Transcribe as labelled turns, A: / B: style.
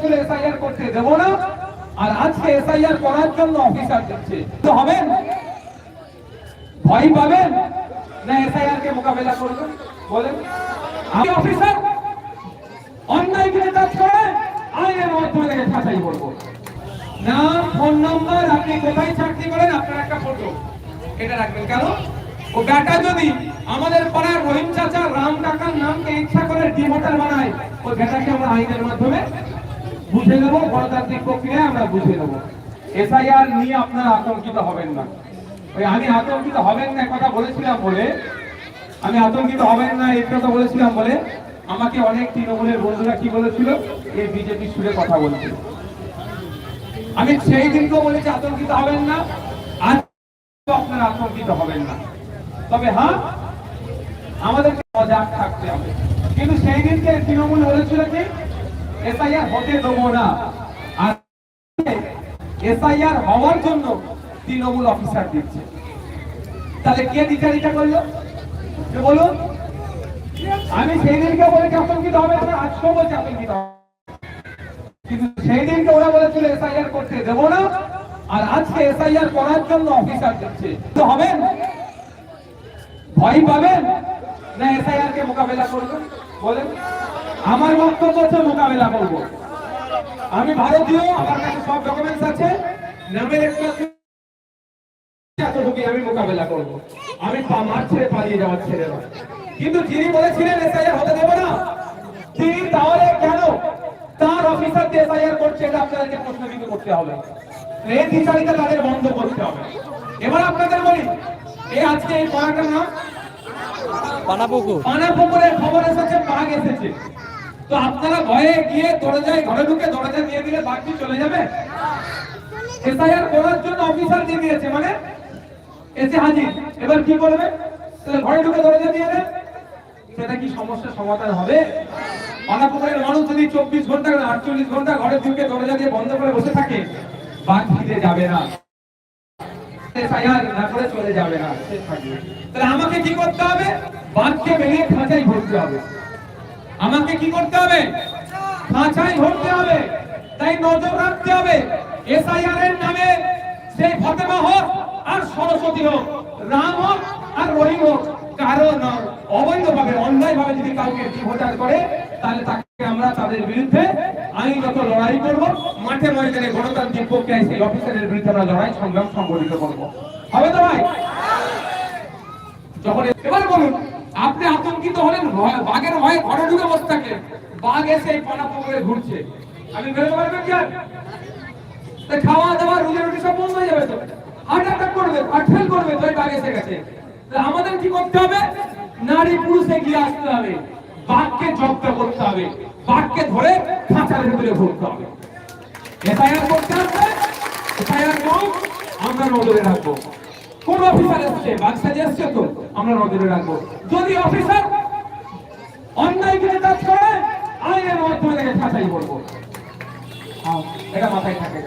A: বলেছিল এসআইআর করতে দেবো না, আর আজকে এসআইআর করার জন্য অফিসার দিচ্ছে। তো হবেন, ভয় পাবেন না এসআইআর কে মোকাবেলা করবেন? বলেন, আমি অফিসার অন্যায় কিছু কাজ করে আইনের মাধ্যমে তাকে ছাঁটাই করবো। নাম, ফোন নাম্বার, আপনি কোথায় চাকরি করেন, আপনার একটা ফটো এটা রাখবেন। কেন? ও বেটা যদি আমাদের পাড়ার রহিম চাচা রাম কাকার নামকে ইচ্ছা করে ডিমোটার বানায়, ওই বেটাকে আমরা আইনের মাধ্যমে বুঝে নেবো, গণতান্ত্রিক প্রক্রিয়ায় আমরা বুঝে নেবো। এসআইআর নিয়ে আপনারা আতঙ্কিত হবেন না। ওই আমি আতঙ্কিত হবেন না কথা বলেছিলাম বলে, আমি আতঙ্কিত হবেন না এই কথা বলেছিলাম বলে আমাকে অনেক তৃণমূলের বন্ধুরা কি বলেছিল, এই বিজেপি সুরে কথা বলছিল। আমি সেই দিনকেও বলেছি আতঙ্কিত হবেন না, আজ আপনারা আতঙ্কিত হবেন না। তবে হ্যাঁ, আমাদেরকে সজাগ থাকতে হবে। কিন্তু সেই দিনকে তৃণমূল বলেছিল কি এসআইআর হতে দেবো না, আর এসআইআর হওয়ার জন্য তৃণমূল অফিসার দিচ্ছে। তাহলে কে দ্বিচারিতা করলো বলুন? আমি সেই দিনকে বলেছি আতঙ্কিত হবে না, আজকেও বলছি আতঙ্কিত হবে। কিন্তু সেই দিনকে ওরা বলেছিল এসআইআর করতে দেবো না, আর আজকে এসআইআর করার জন্য অফিসার দিচ্ছে। তো হবেন, ভয় পাবেন না এসআইআর কে মোকাবেলা করবেন? বলেন, আমার বক্তব্য হচ্ছে মোকাবেলা করব। আমি ভারতীয়, আমার কাছে সব ডকুমেন্টস আছে, নামের একটা আমি মোকাবেলা করব। আমি মাঠ ছেড়ে পালিয়ে যাওয়ার ছেড়ে না। কিন্তু যিনি বলেছিলেন এসআইআর হতে দেব না, তিনি তাহলে কেন তার অফিসার দিয়ে এসআইআর করছে? এটা আপনাদেরকে প্রশ্নবিদ্ধ করতে হবে। এই বিচারিতা তাদের বন্ধ করতে হবে। এবার আপনাদের বলি, এই আজকে এই পাড়াটার নাম পানাপুকুরের খবর এসেছে, বাঘ এসেছে। তো আপনারা ভয়ে গিয়ে দরজায় ঘরে ঢুকে দরজা দিয়ে দিলে বাঘ কি চলে যাবে? এসআইআর করার জন্য অফিসার দিয়ে দিয়েছে, মানে এসে হাজির। এবার কি করবে? তাহলে ঘরে ঢুকে দরজা দিয়ে দেন, সেটা কি সমস্যার সমাধান হবে? পানাপুকুরের মানুষ যদি 24 ঘন্টা 48 ঘন্টা ঘরে ঢুকে দরজা দিয়ে বন্ধ করে বসে থাকে, বাঘ ফিরে যাবে না, এসআইআর না করে চলে যাবে না। তাহলে আমাকে কি করতে হবে? বাঘকে বেরিয়ে খাঁচাই ভরতে হবে। আমাকে কি করতে হবে? খাঁচাই ভরতে হবে। তাই নজর রাখতে হবে এসআইআর এর নামে সেই ফাতেমা হোক আর সরস্বতী হোক, রাম হোক আর রহিম হোক, কারো নাম অবৈধভাবে অন্যায়ভাবে যদি কাউকে ভোটার করে, তাহলে তাকে আমরা তাদের বিরুদ্ধে আইনগত লড়াই করব। মাঠে ময়দানে গণতান্ত্রিক প্রক্রিয়ায় সেই অফিসারের বিরুদ্ধে আমরা লড়াই সংগ্রাম সংগঠিত করব। হবে তো ভাই? যখন এবার বলুন, আপনি আতঙ্কিত হলেন বাঘের ভয়ে ঘরে ঢুকে বসে থাকলেন, বাঘ এসে এই পানাপুকুরে ঘুরছে, আপনি বেরোতে পারবেন কি? আর খাওয়া দাওয়া রুজি রুটি সব বন্ধ হয়ে যাবে, তো হার্ট অ্যাটাক করবে, ফেল করবে, তো বাঘ এসে গেছে। আমাদের কি করতে হবে? নারী পুরুষে গিয়ে আসতে হবে, বাঘকে জব্দ করতে হবে, বাঘকে ধরে খাঁচার ভিতরে ভরতে হবে। এসআইআর করতে হবে, এসআইআর আমরা নজরে রাখবো। কোন অফিসার এসছে, বাঘ সাজে এসছে, তো আমরা নজরে রাখবো। যদি অফিসার অন্যায় কিছু কাজ করে আইনের মাধ্যমে তাকে ছাঁটাই করবো। এটা মাথায় থাকে।